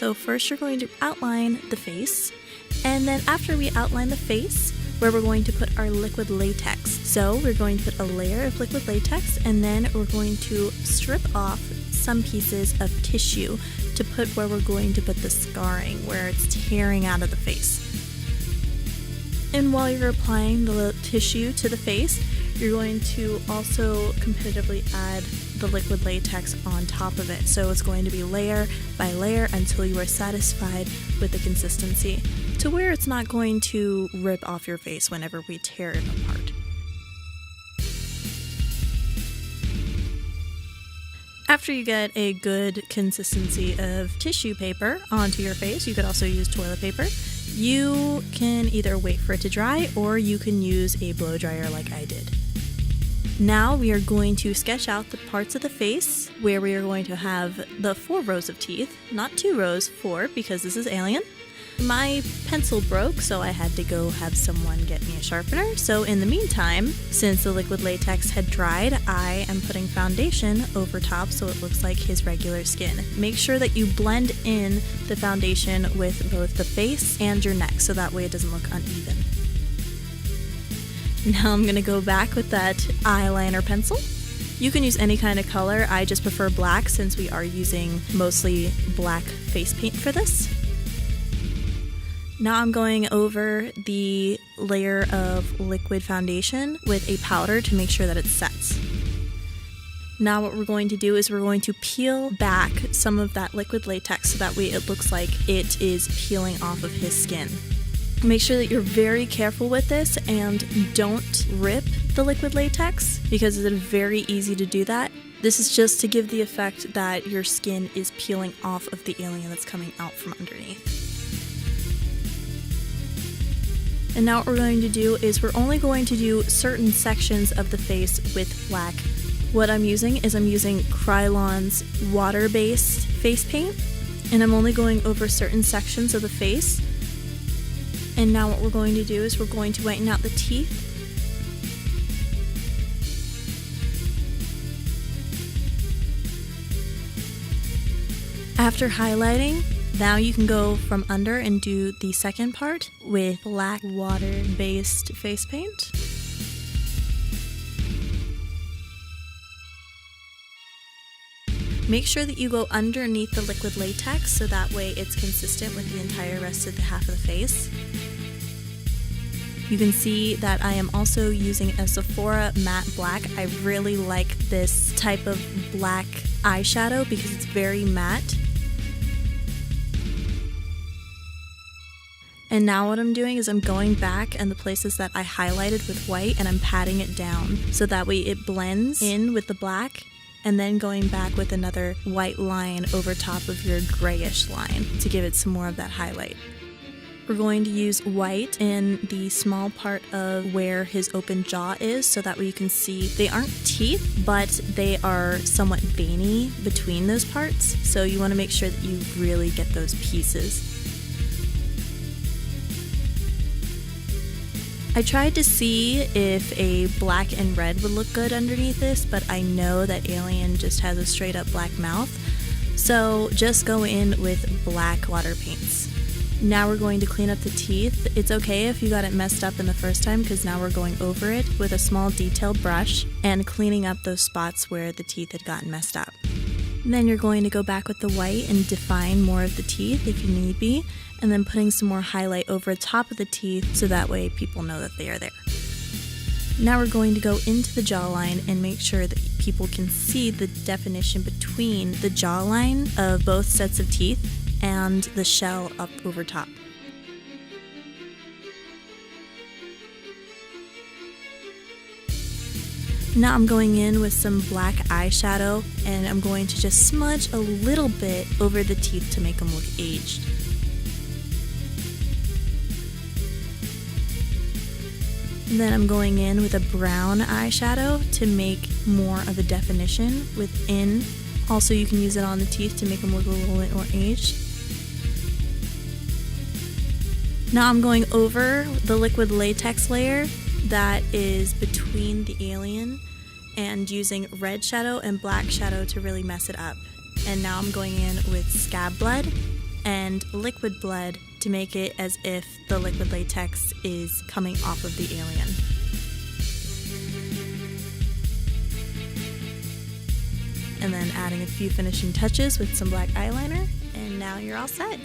So first you're going to outline the face, and then after we outline the face, where we're going to put our liquid latex. So we're going to put a layer of liquid latex, and then we're going to strip off some pieces of tissue to put where we're going to put the scarring, where it's tearing out of the face. And while you're applying the tissue to the face, you're going to also competitively add the liquid latex on top of it. So it's going to be layer by layer until you are satisfied with the consistency, to where it's not going to rip off your face whenever we tear it apart. After you get a good consistency of tissue paper onto your face, you could also use toilet paper. You can either wait for it to dry, or you can use a blow dryer like I did. Now we are going to sketch out the parts of the face where we are going to have the 4 rows of teeth, not 2 rows, 4, because this is Alien. My pencil broke, so I had to go have someone get me a sharpener. So in the meantime, since the liquid latex had dried, I am putting foundation over top so it looks like his regular skin. Make sure that you blend in the foundation with both the face and your neck, so that way it doesn't look uneven. Now I'm going to go back with that eyeliner pencil. You can use any kind of color. I just prefer black since we are using mostly black face paint for this. Now I'm going over the layer of liquid foundation with a powder to make sure that it sets. Now what we're going to do is we're going to peel back some of that liquid latex so that way it looks like it is peeling off of his skin. Make sure that you're very careful with this and don't rip the liquid latex, because it's very easy to do that. This is just to give the effect that your skin is peeling off of the alien that's coming out from underneath. And now what we're going to do is we're only going to do certain sections of the face with black. What I'm using is Krylon's water-based face paint, and I'm only going over certain sections of the face. And now what we're going to do is we're going to whiten out the teeth. After highlighting, now you can go from under and do the second part with black water-based face paint. Make sure that you go underneath the liquid latex so that way it's consistent with the entire rest of the half of the face. You can see that I am also using a Sephora matte black. I really like this type of black eyeshadow because it's very matte. And now what I'm doing is I'm going back and the places that I highlighted with white and I'm patting it down so that way it blends in with the black, and then going back with another white line over top of your grayish line to give it some more of that highlight. We're going to use white in the small part of where his open jaw is so that way you can see they aren't teeth, but they are somewhat veiny between those parts. So you want to make sure that you really get those pieces. I tried to see if a black and red would look good underneath this, but I know that Alien just has a straight up black mouth, so just go in with black water paints. Now we're going to clean up the teeth. It's okay if you got it messed up in the first time because now we're going over it with a small detailed brush and cleaning up those spots where the teeth had gotten messed up. And then you're going to go back with the white and define more of the teeth if you need be, and then putting some more highlight over the top of the teeth so that way people know that they are there. Now we're going to go into the jawline and make sure that people can see the definition between the jawline of both sets of teeth and the shell up over top. Now I'm going in with some black eyeshadow and I'm going to just smudge a little bit over the teeth to make them look aged. And then I'm going in with a brown eyeshadow to make more of a definition within. Also, you can use it on the teeth to make them look a little bit more aged. Now I'm going over the liquid latex layer that is between the alien and using red shadow and black shadow to really mess it up. And now I'm going in with Scab Blood and liquid blood to make it as if the liquid latex is coming off of the alien. And then adding a few finishing touches with some black eyeliner, and now you're all set.